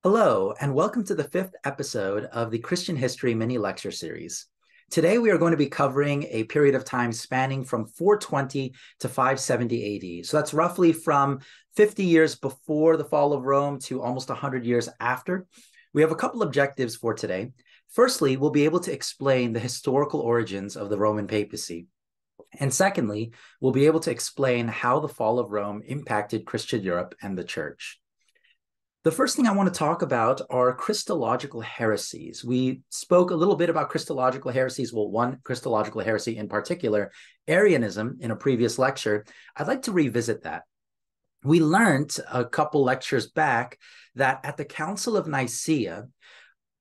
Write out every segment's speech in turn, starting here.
Hello, and welcome to the fifth episode of the Christian History mini lecture series. Today, we are going to be covering a period of time spanning from 420 to 570 AD. So that's roughly from 50 years before the fall of Rome to almost 100 years after. We have a couple objectives for today. Firstly, we'll be able to explain the historical origins of the Roman papacy. And secondly, we'll be able to explain how the fall of Rome impacted Christian Europe and the church. The first thing I want to talk about are Christological heresies. We spoke a little bit about Christological heresies, well, one Christological heresy in particular, Arianism, in a previous lecture. I'd like to revisit that. We learned a couple lectures back that at the Council of Nicaea,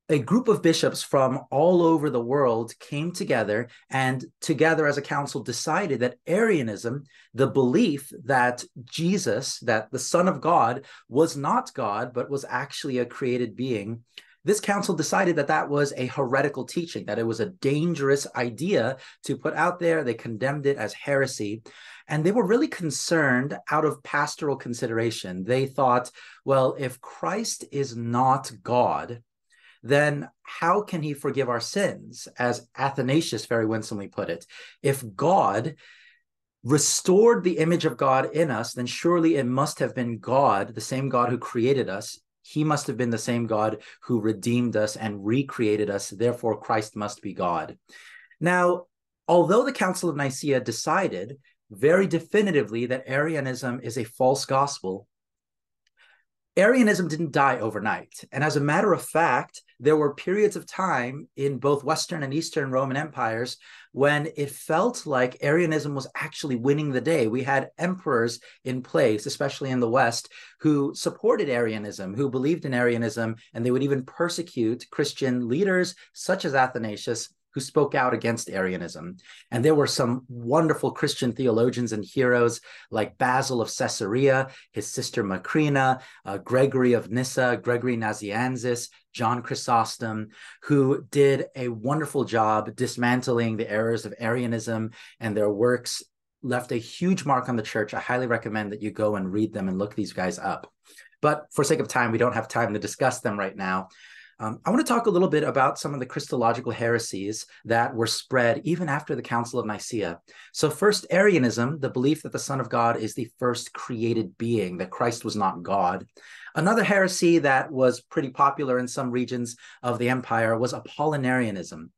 a group of bishops from all over the world came together and together as a council decided that Arianism, the belief that Jesus, that the Son of God, was not God, but was actually a created being, this council decided that that was a heretical teaching, that it was a dangerous idea to put out there. They condemned it as heresy. And they were really concerned out of pastoral consideration. They thought, well, if Christ is not God, then how can he forgive our sins? As Athanasius very winsomely put it, if God restored the image of God in us, then surely it must have been God, the same God who created us. He must have been the same God who redeemed us and recreated us. Therefore, Christ must be God. Now, although the Council of Nicaea decided very definitively that Arianism is a false gospel, Arianism didn't die overnight. And as a matter of fact, there were periods of time in both Western and Eastern Roman empires when it felt like Arianism was actually winning the day. We had emperors in place, especially in the West, who supported Arianism, who believed in Arianism, and they would even persecute Christian leaders such as Athanasius, who spoke out against Arianism. And there were some wonderful Christian theologians and heroes like Basil of Caesarea, his sister Macrina, Gregory of Nyssa, Gregory Nazianzus, John Chrysostom, who did a wonderful job dismantling the errors of Arianism, and their works left a huge mark on the church. I highly recommend that you go and read them and look these guys up. But for sake of time, we don't have time to discuss them right now. I want to talk a little bit about some of the Christological heresies that were spread even after the Council of Nicaea. So first, Arianism, the belief that the Son of God is the first created being, that Christ was not God. Another heresy that was pretty popular in some regions of the empire was Apollinarianism,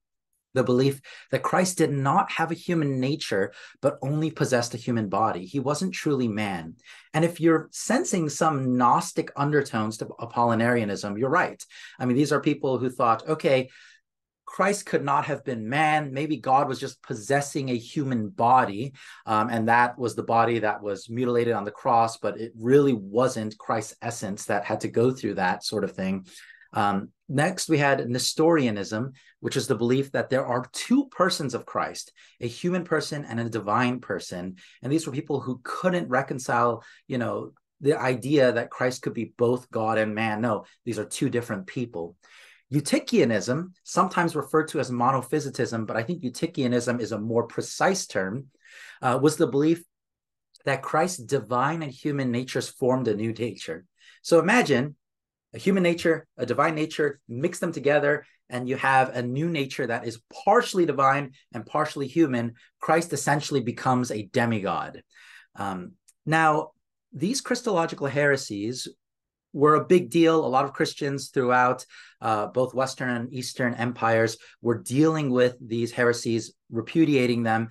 the belief that Christ did not have a human nature, but only possessed a human body. He wasn't truly man. And if you're sensing some Gnostic undertones to Apollinarianism, you're right. I mean, these are people who thought, okay, Christ could not have been man. Maybe God was just possessing a human body, and that was the body that was mutilated on the cross, but it really wasn't Christ's essence that had to go through that sort of thing. Next, we had Nestorianism, which is the belief that there are two persons of Christ, a human person and a divine person. And these were people who couldn't reconcile, the idea that Christ could be both God and man. No, these are two different people. Eutychianism, sometimes referred to as monophysitism, but I think Eutychianism is a more precise term, was the belief that Christ's divine and human natures formed a new nature. So imagine a human nature, a divine nature, mix them together, and you have a new nature that is partially divine and partially human. Christ essentially becomes a demigod. Now, these Christological heresies were a big deal. A lot of Christians throughout both Western and Eastern empires were dealing with these heresies, repudiating them.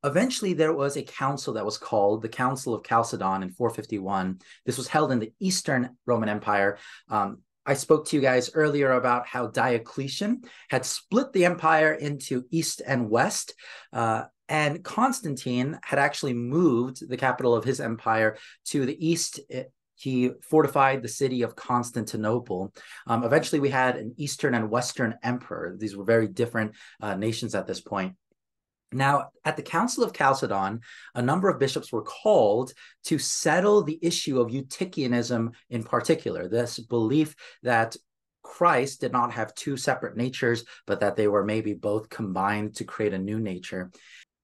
Eventually, there was a council that was called the Council of Chalcedon in 451. This was held in the Eastern Roman Empire. I spoke to you guys earlier about how Diocletian had split the empire into East and West. And Constantine had actually moved the capital of his empire to the East. He fortified the city of Constantinople. Eventually, we had an Eastern and Western emperor. These were very different nations at this point. Now, at the Council of Chalcedon, a number of bishops were called to settle the issue of Eutychianism in particular, this belief that Christ did not have two separate natures, but that they were maybe both combined to create a new nature.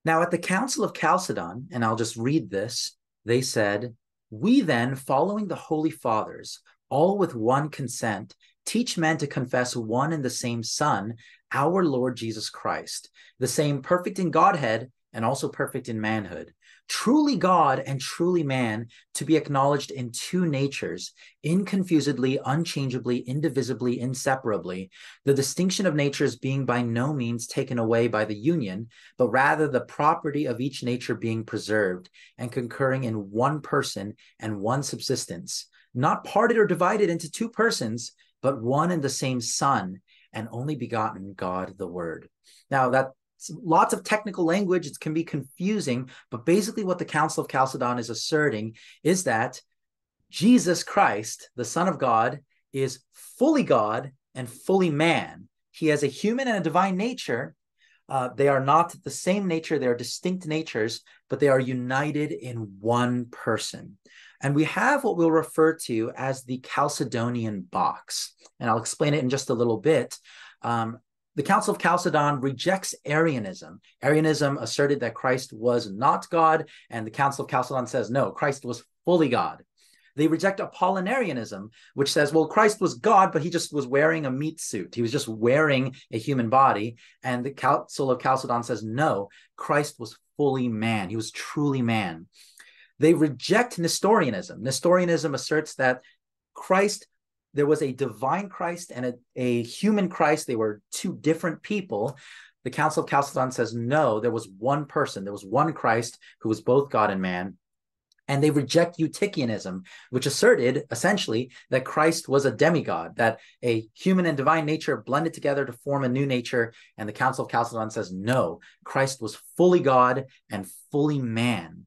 Now, at the Council of Chalcedon, and I'll just read this, they said, "We then, following the Holy Fathers, all with one consent, teach men to confess one and the same Son, our Lord Jesus Christ, the same perfect in Godhead and also perfect in manhood, truly God and truly man, to be acknowledged in two natures, inconfusedly, unchangeably, indivisibly, inseparably, the distinction of natures being by no means taken away by the union, but rather the property of each nature being preserved and concurring in one person and one subsistence, not parted or divided into two persons, but one and the same Son, and only begotten God the Word. Now, that's lots of technical language. It can be confusing, but basically what the Council of Chalcedon is asserting is that Jesus Christ, the Son of God, is fully God and fully man. He has a human and a divine nature. They are not the same nature. They are distinct natures, but they are united in one person. And we have what we'll refer to as the Chalcedonian box. And I'll explain it in just a little bit. The Council of Chalcedon rejects Arianism. Arianism asserted that Christ was not God, and the Council of Chalcedon says, no, Christ was fully God. They reject Apollinarianism, which says, well, Christ was God, but he just was wearing a meat suit. He was just wearing a human body. And the Council of Chalcedon says, no, Christ was fully man. He was truly man. They reject Nestorianism. Nestorianism asserts that there was a divine Christ and a human Christ. They were two different people. The Council of Chalcedon says, no, there was one person. There was one Christ who was both God and man. And they reject Eutychianism, which asserted essentially that Christ was a demigod, that a human and divine nature blended together to form a new nature. And the Council of Chalcedon says, no, Christ was fully God and fully man.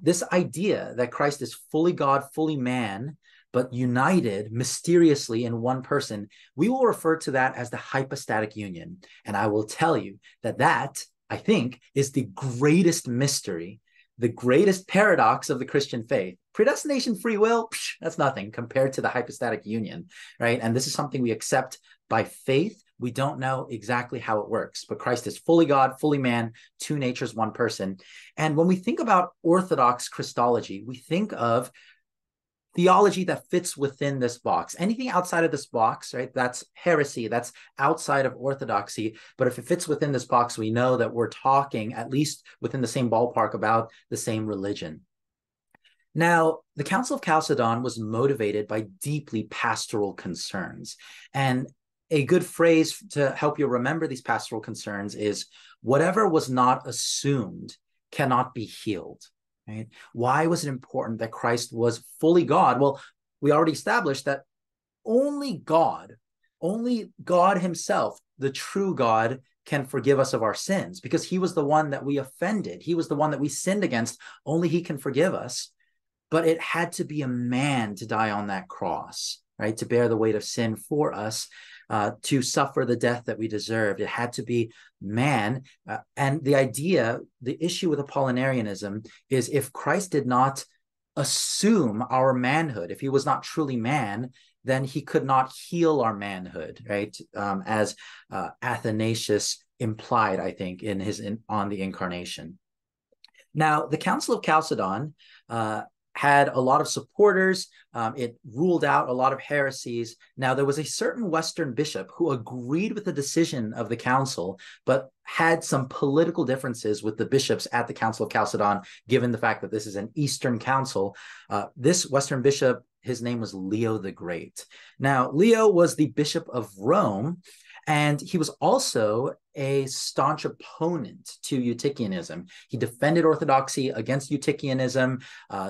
This idea that Christ is fully God, fully man, but united mysteriously in one person, we will refer to that as the hypostatic union. And I will tell you that, I think, is the greatest mystery, the greatest paradox of the Christian faith. Predestination, free will, that's nothing compared to the hypostatic union, right? And this is something we accept by faith. We don't know exactly how it works, but Christ is fully God, fully man, two natures, one person. And when we think about Orthodox Christology, we think of theology that fits within this box. Anything outside of this box, right, that's heresy, that's outside of orthodoxy. But if it fits within this box, we know that we're talking at least within the same ballpark about the same religion. Now, the Council of Chalcedon was motivated by deeply pastoral concerns. And a good phrase to help you remember these pastoral concerns is, whatever was not assumed cannot be healed. Right? Why was it important that Christ was fully God? Well, we already established that only God himself, the true God, can forgive us of our sins, because he was the one that we offended. He was the one that we sinned against. Only he can forgive us. But it had to be a man to die on that cross, right? To bear the weight of sin for us, to suffer the death that we deserved. It had to be man. And the issue with Apollinarianism is, if Christ did not assume our manhood, if he was not truly man, then he could not heal our manhood, right? As Athanasius implied, I think, on the Incarnation. Now, the Council of Chalcedon had a lot of supporters. It ruled out a lot of heresies. Now, there was a certain Western bishop who agreed with the decision of the council, but had some political differences with the bishops at the Council of Chalcedon, given the fact that this is an Eastern council. This Western bishop, his name was Leo the Great. Now, Leo was the bishop of Rome, and he was also a staunch opponent to Eutychianism. He defended orthodoxy against Eutychianism,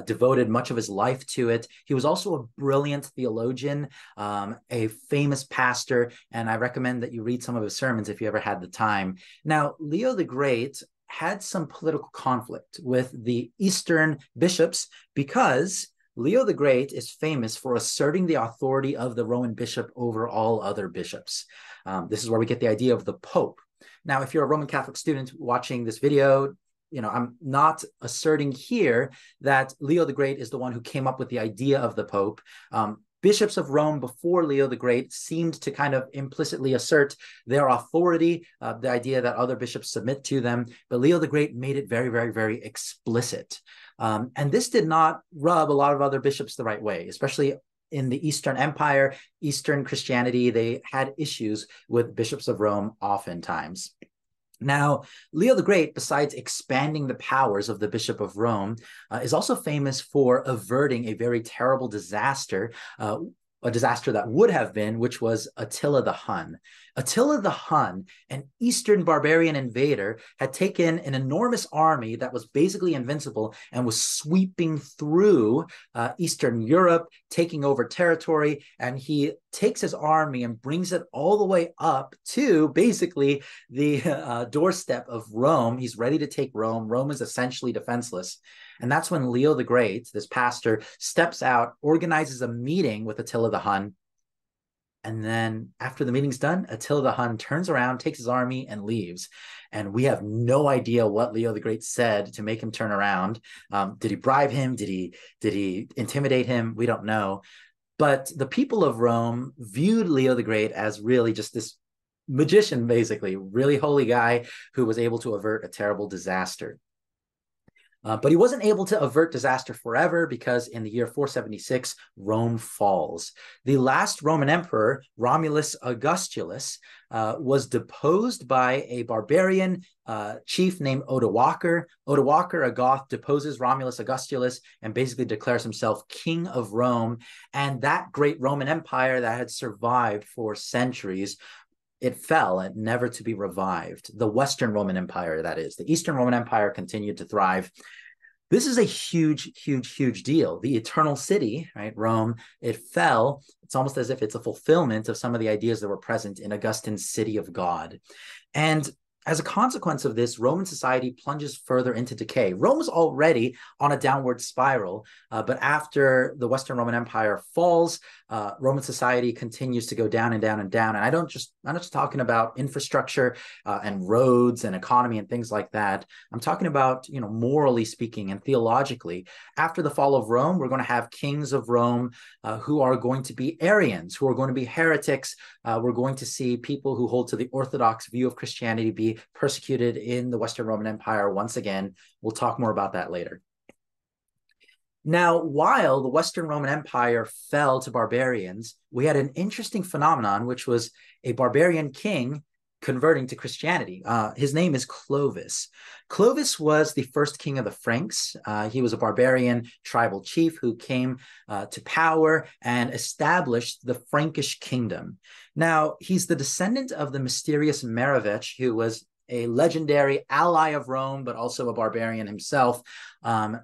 devoted much of his life to it. He was also a brilliant theologian, a famous pastor, and I recommend that you read some of his sermons if you ever had the time. Now, Leo the Great had some political conflict with the Eastern bishops, because Leo the Great is famous for asserting the authority of the Roman bishop over all other bishops. This is where we get the idea of the Pope. Now, if you're a Roman Catholic student watching this video, I'm not asserting here that Leo the Great is the one who came up with the idea of the Pope. Bishops of Rome before Leo the Great seemed to kind of implicitly assert their authority, the idea that other bishops submit to them. But Leo the Great made it very, very, very explicit. And this did not rub a lot of other bishops the right way, especially in the Eastern Empire, Eastern Christianity, they had issues with bishops of Rome oftentimes. Now, Leo the Great, besides expanding the powers of the Bishop of Rome, is also famous for averting a very terrible disaster, a disaster that would have been, which was Attila the Hun. Attila the Hun, an Eastern barbarian invader, had taken an enormous army that was basically invincible and was sweeping through Eastern Europe, taking over territory, and he takes his army and brings it all the way up to basically the doorstep of Rome. He's ready to take Rome. Rome is essentially defenseless. And that's when Leo the Great, this pastor, steps out, organizes a meeting with Attila the Hun. And then after the meeting's done, Attila the Hun turns around, takes his army, and leaves. And we have no idea what Leo the Great said to make him turn around. Did he bribe him? Did he intimidate him? We don't know. But the people of Rome viewed Leo the Great as really just this magician, basically, really holy guy who was able to avert a terrible disaster. But he wasn't able to avert disaster forever, because in the year 476, Rome falls. The last Roman emperor, Romulus Augustulus, was deposed by a barbarian chief named Odoacer. Odoacer, a Goth, deposes Romulus Augustulus and basically declares himself king of Rome. And that great Roman Empire that had survived for centuries, it fell and never to be revived. The Western Roman Empire, that is. The Eastern Roman Empire continued to thrive. This is a huge, huge, huge deal. The eternal city, right, Rome, it fell. It's almost as if it's a fulfillment of some of the ideas that were present in Augustine's city of God. And as a consequence of this, Roman society plunges further into decay. Rome was already on a downward spiral, but after the Western Roman Empire falls, Roman society continues to go down and down and down. And I'm not just talking about infrastructure and roads and economy and things like that. I'm talking about, morally speaking and theologically. After the fall of Rome, we're going to have kings of Rome who are going to be Arians, who are going to be heretics. We're going to see people who hold to the Orthodox view of Christianity be persecuted in the Western Roman Empire once again. We'll talk more about that later. Now, while the Western Roman Empire fell to barbarians, we had an interesting phenomenon, which was a barbarian king converting to Christianity. His name is Clovis. Clovis was the first king of the Franks. He was a barbarian tribal chief who came to power and established the Frankish kingdom. Now, he's the descendant of the mysterious Merovech, who was a legendary ally of Rome, but also a barbarian himself.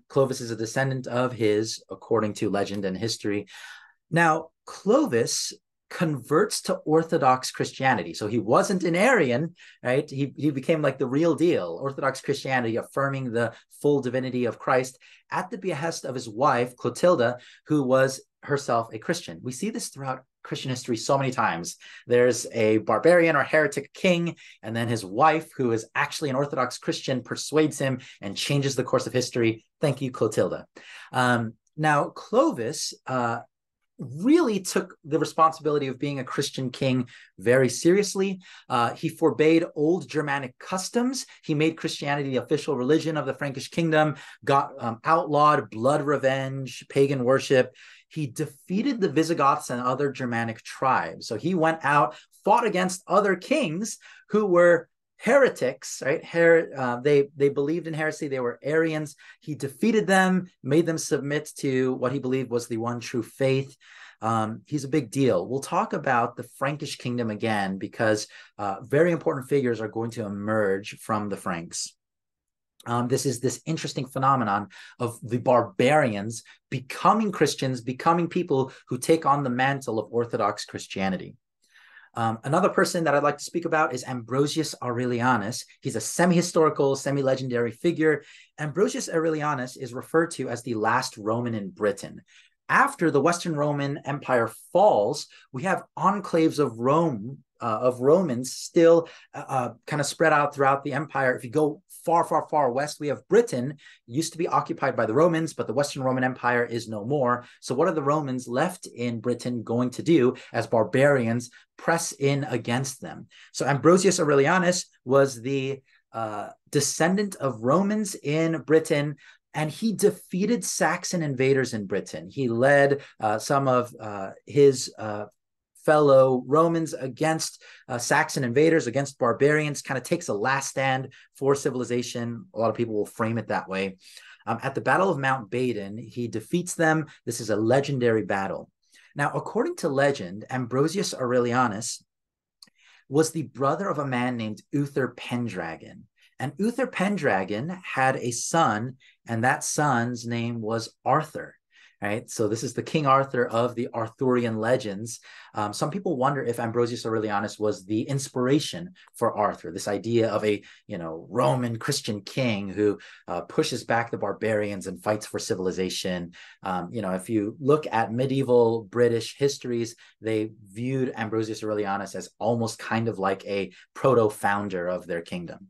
Clovis is a descendant of his, according to legend and history. Now, Clovis converts to Orthodox Christianity. So he wasn't an Arian, right? He became like the real deal, Orthodox Christianity, affirming the full divinity of Christ at the behest of his wife, Clotilda, who was herself a Christian. We see this throughout Christian history so many times. There's a barbarian or heretic king, and then his wife, who is actually an Orthodox Christian, persuades him and changes the course of history. Thank you, Clotilda. Now, Clovis really took the responsibility of being a Christian king very seriously. He forbade old Germanic customs. He made Christianity the official religion of the Frankish kingdom, outlawed blood revenge, pagan worship. He defeated the Visigoths and other Germanic tribes. So he went out, fought against other kings who were heretics, right? They believed in heresy. They were Arians. He defeated them, made them submit to what he believed was the one true faith. He's a big deal. We'll talk about the Frankish kingdom again, because very important figures are going to emerge from the Franks. This is this interesting phenomenon of the barbarians becoming Christians, becoming people who take on the mantle of Orthodox Christianity. Another person that I'd like to speak about is Ambrosius Aurelianus. He's a semi-historical, semi-legendary figure. Ambrosius Aurelianus is referred to as the last Roman in Britain. After the Western Roman Empire falls, we have enclaves of Romans still kind of spread out throughout the empire. If you go far, far, far west, we have Britain, used to be occupied by the Romans, but the Western Roman Empire is no more. So what are the Romans left in Britain going to do as barbarians press in against them? So Ambrosius Aurelianus was the descendant of Romans in Britain, and he defeated Saxon invaders in Britain. He led some of his fellow Romans against Saxon invaders, against barbarians, kind of takes a last stand for civilization. A lot of people will frame it that way. At the Battle of Mount Badon, he defeats them. This is a legendary battle. Now, according to legend, Ambrosius Aurelianus was the brother of a man named Uther Pendragon. And Uther Pendragon had a son, and that son's name was Arthur. Right? So this is the King Arthur of the Arthurian legends. Some people wonder if Ambrosius Aurelianus was the inspiration for Arthur, this idea of a Roman Christian king who pushes back the barbarians and fights for civilization. If you look at medieval British histories, they viewed Ambrosius Aurelianus as almost kind of like a proto-founder of their kingdom.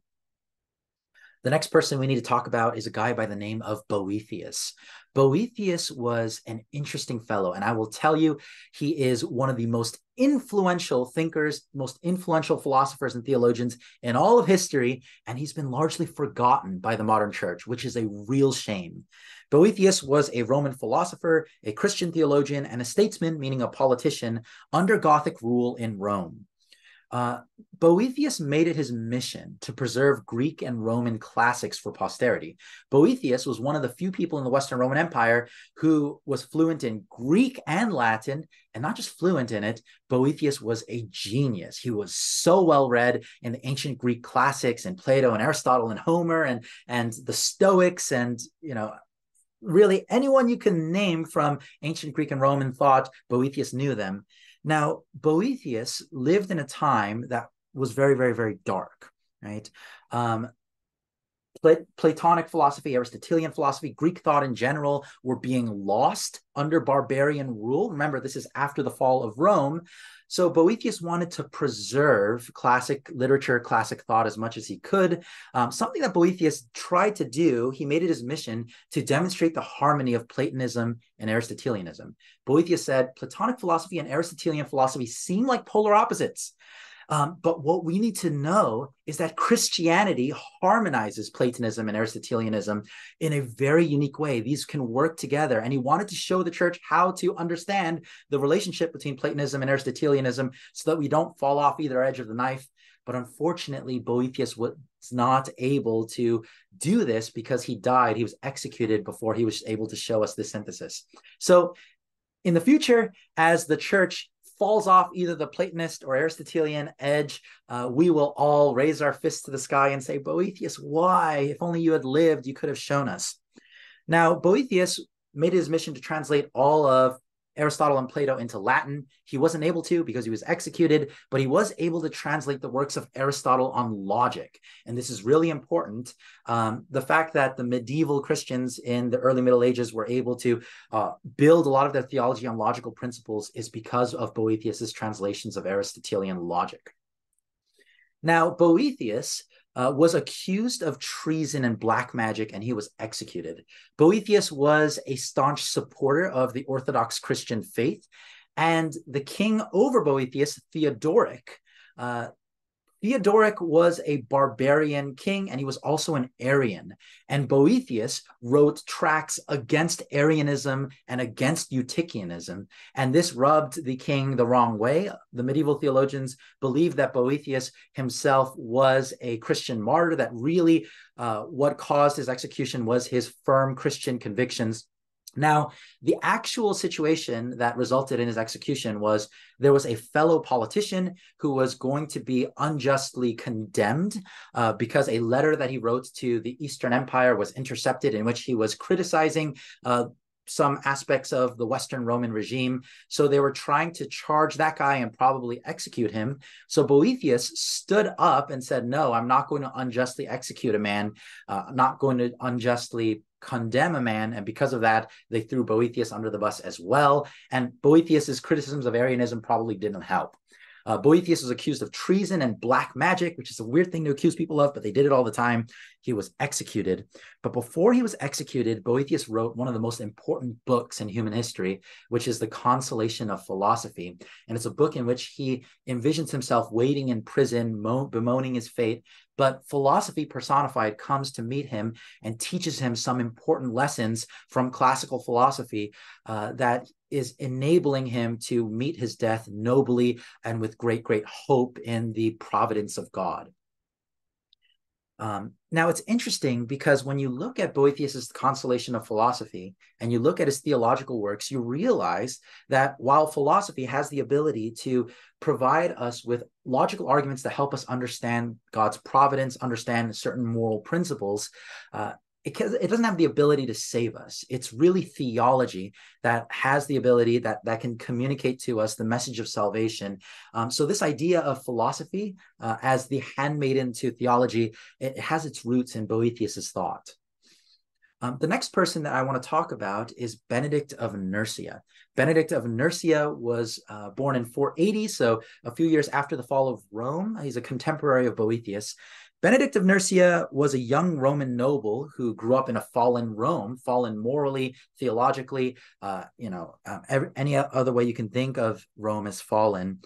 The next person we need to talk about is a guy by the name of Boethius. Boethius was an interesting fellow, and I will tell you, he is one of the most influential thinkers, most influential philosophers and theologians in all of history, and he's been largely forgotten by the modern church, which is a real shame. Boethius was a Roman philosopher, a Christian theologian, and a statesman, meaning a politician, under Gothic rule in Rome. Boethius made it his mission to preserve Greek and Roman classics for posterity. Boethius was one of the few people in the Western Roman Empire who was fluent in Greek and Latin, and not just fluent in it. Boethius was a genius. He was so well read in the ancient Greek classics and Plato and Aristotle and Homer and the Stoics and, really anyone you can name from ancient Greek and Roman thought, Boethius knew them. Now, Boethius lived in a time that was very, very, very dark, right? Platonic philosophy, Aristotelian philosophy, Greek thought in general were being lost under barbarian rule. Remember, this is after the fall of Rome. So Boethius wanted to preserve classic literature, classic thought as much as he could. Something that Boethius tried to do, he made it his mission to demonstrate the harmony of Platonism and Aristotelianism. Boethius said, Platonic philosophy and Aristotelian philosophy seem like polar opposites. But what we need to know is that Christianity harmonizes Platonism and Aristotelianism in a very unique way. These can work together. And he wanted to show the church how to understand the relationship between Platonism and Aristotelianism so that we don't fall off either edge of the knife. But unfortunately, Boethius was not able to do this because he died. He was executed before he was able to show us this synthesis. So in the future, as the church falls off either the Platonist or Aristotelian edge, we will all raise our fists to the sky and say, Boethius, why? If only you had lived, you could have shown us. Now, Boethius made his mission to translate all of Aristotle and Plato into Latin. He wasn't able to because he was executed, but he was able to translate the works of Aristotle on logic. And this is really important. The fact that the medieval Christians in the early Middle Ages were able to build a lot of their theology on logical principles is because of Boethius's translations of Aristotelian logic. Now, Boethius was accused of treason and black magic, and he was executed. Boethius was a staunch supporter of the Orthodox Christian faith, and the king over Boethius, Theodoric, Theodoric was a barbarian king, and he was also an Arian. And Boethius wrote tracts against Arianism and against Eutychianism. And this rubbed the king the wrong way. The medieval theologians believed that Boethius himself was a Christian martyr, that really what caused his execution was his firm Christian convictions. Now, the actual situation that resulted in his execution was there was a fellow politician who was going to be unjustly condemned because a letter that he wrote to the Eastern Empire was intercepted, in which he was criticizing some aspects of the Western Roman regime. So they were trying to charge that guy and probably execute him. So Boethius stood up and said, no, I'm not going to unjustly execute a man. I'm not going to unjustly condemn a man. And because of that, they threw Boethius under the bus as well. And Boethius's criticisms of Arianism probably didn't help. Boethius was accused of treason and black magic, which is a weird thing to accuse people of, but they did it all the time. he was executed. But before he was executed, Boethius wrote one of the most important books in human history, which is The Consolation of Philosophy. And it's a book in which he envisions himself waiting in prison, bemoaning his fate. But philosophy personified comes to meet him and teaches him some important lessons from classical philosophy that is enabling him to meet his death nobly and with great, great hope in the providence of God. Now, it's interesting because when you look at Boethius's Consolation of Philosophy and you look at his theological works, you realize that while philosophy has the ability to provide us with logical arguments that help us understand God's providence, understand certain moral principles, it doesn't have the ability to save us. It's really theology that has the ability that can communicate to us the message of salvation. So this idea of philosophy as the handmaiden to theology, it has its roots in Boethius's thought. The next person that I want to talk about is Benedict of Nursia. Benedict of Nursia was born in 480, so a few years after the fall of Rome. He's a contemporary of Boethius. Benedict of Nursia was a young Roman noble who grew up in a fallen Rome, fallen morally, theologically, any other way you can think of Rome as fallen.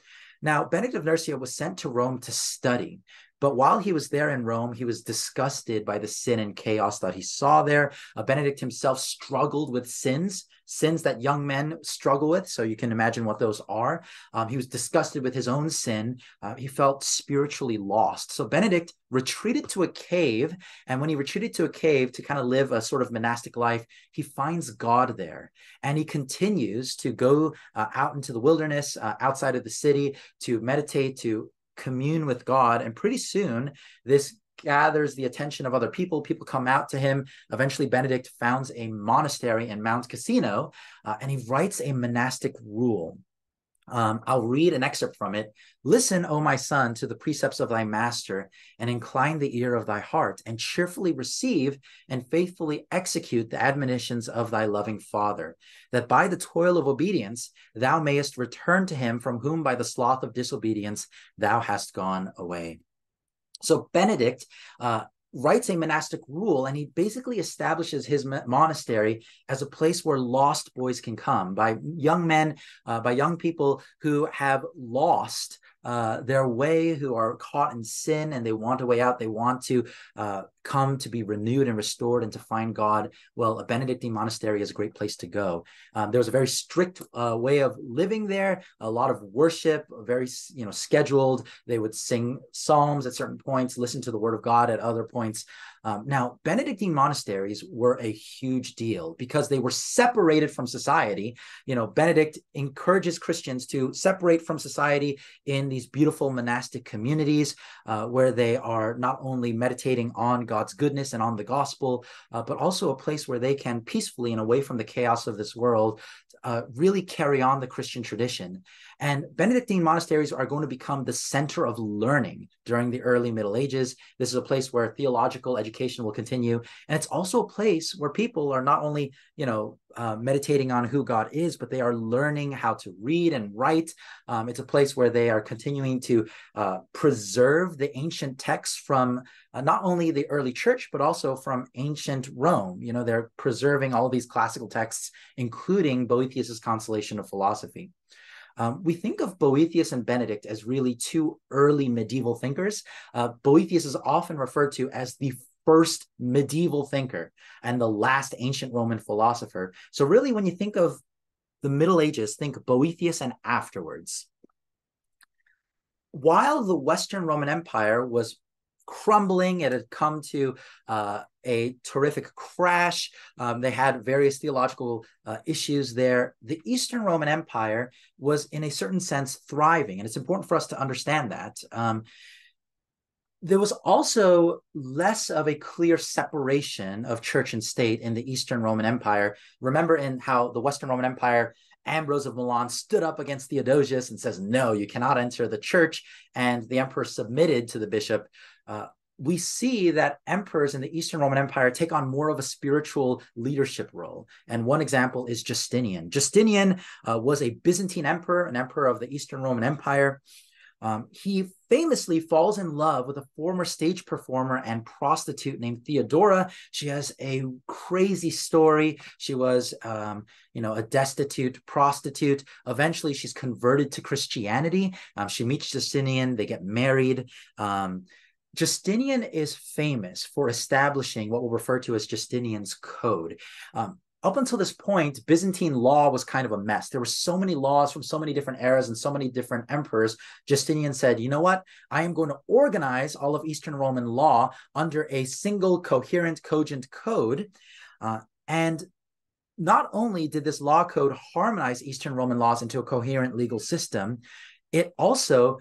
Now, Benedict of Nursia was sent to Rome to study. But while he was there in Rome, he was disgusted by the sin and chaos that he saw there. Benedict himself struggled with sins that young men struggle with. So you can imagine what those are. He was disgusted with his own sin. He felt spiritually lost. So Benedict retreated to a cave. And when he retreated to a cave to kind of live a sort of monastic life, he finds God there. And he continues to go out into the wilderness, outside of the city, to meditate, to commune with God. And pretty soon, this gathers the attention of other people. People come out to him. Eventually, Benedict founds a monastery in Mount Cassino, and he writes a monastic rule. I'll read an excerpt from it. Listen, O my son, to the precepts of thy master, and incline the ear of thy heart, and cheerfully receive and faithfully execute the admonitions of thy loving father, that by the toil of obedience thou mayest return to him from whom by the sloth of disobedience thou hast gone away. So Benedict writes a monastic rule, and he basically establishes his monastery as a place where lost boys can come, by young men, by young people who have lost their way, who are caught in sin and they want a way out. They want to come to be renewed and restored and to find God. Well, a Benedictine monastery is a great place to go. There was a very strict way of living there, a lot of worship, very scheduled. They would sing psalms at certain points, listen to the word of God at other points. Now, Benedictine monasteries were a huge deal because they were separated from society. Benedict encourages Christians to separate from society in these beautiful monastic communities where they are not only meditating on God's goodness and on the gospel, but also a place where they can peacefully and away from the chaos of this world really carry on the Christian tradition. And Benedictine monasteries are going to become the center of learning during the early Middle Ages. This is a place where theological education will continue. And it's also a place where people are not only, meditating on who God is, but they are learning how to read and write. It's a place where they are continuing to preserve the ancient texts from not only the early church, but also from ancient Rome. They're preserving all of these classical texts, including Boethius's Consolation of Philosophy. We think of Boethius and Benedict as really two early medieval thinkers. Boethius is often referred to as the first medieval thinker and the last ancient Roman philosopher. So really, when you think of the Middle Ages, think Boethius and afterwards. While the Western Roman Empire was crumbling, it had come to a terrific crash. They had various theological issues there. The Eastern Roman Empire was, in a certain sense, thriving, and it's important for us to understand that. There was also less of a clear separation of church and state in the Eastern Roman Empire. Remember in how the Western Roman Empire, Ambrose of Milan stood up against Theodosius and says, no, you cannot enter the church, and the emperor submitted to the bishop. We see that emperors in the Eastern Roman Empire take on more of a spiritual leadership role. And one example is Justinian. Justinian was a Byzantine emperor, an emperor of the Eastern Roman Empire. He famously falls in love with a former stage performer and prostitute named Theodora. She has a crazy story. She was, a destitute prostitute. Eventually, she's converted to Christianity. She meets Justinian. They get married. Justinian is famous for establishing what we'll refer to as Justinian's Code. Up until this point, Byzantine law was kind of a mess. There were so many laws from so many different eras and so many different emperors. Justinian said, you know what? I am going to organize all of Eastern Roman law under a single coherent, cogent code. And not only did this law code harmonize Eastern Roman laws into a coherent legal system, it also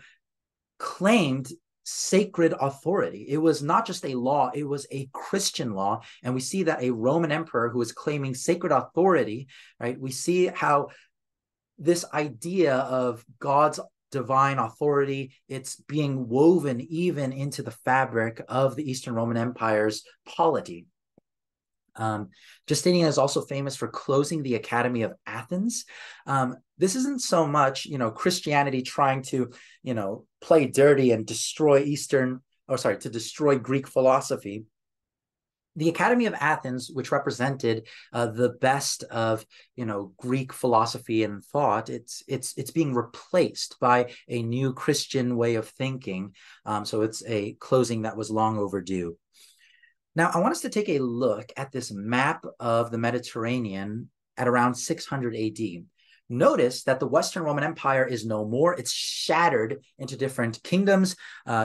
claimed sacred authority. It was not just a law, it was a Christian law. And we see that a Roman emperor who is claiming sacred authority, right? We see how this idea of God's divine authority, it's being woven even into the fabric of the Eastern Roman Empire's polity. Justinian is also famous for closing the Academy of Athens. This isn't so much, Christianity trying to, play dirty and destroy to destroy Greek philosophy. The Academy of Athens, which represented the best of, Greek philosophy and thought, it's being replaced by a new Christian way of thinking. So it's a closing that was long overdue. Now, I want us to take a look at this map of the Mediterranean at around 600 AD. Notice that the Western Roman Empire is no more. It's shattered into different kingdoms.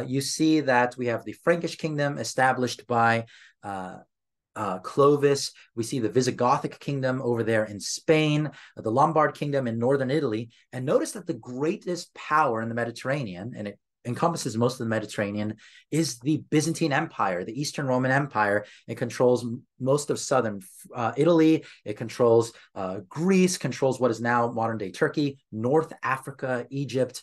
You see that we have the Frankish kingdom established by Clovis. We see the Visigothic kingdom over there in Spain, the Lombard kingdom in northern Italy. And notice that the greatest power in the Mediterranean, and it encompasses most of the Mediterranean, is the Byzantine Empire, the Eastern Roman Empire. It controls most of southern Italy. It controls Greece, controls what is now modern-day Turkey, North Africa, Egypt.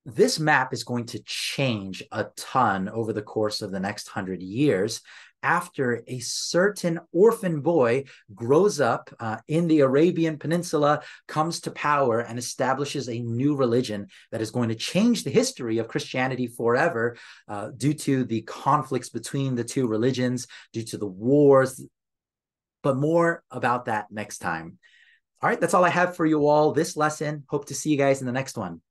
This map is going to change a ton over the course of the next 100 years after a certain orphan boy grows up in the Arabian Peninsula, comes to power, and establishes a new religion that is going to change the history of Christianity forever due to the conflicts between the two religions, due to the wars. But more about that next time. All right, that's all I have for you all this lesson. Hope to see you guys in the next one.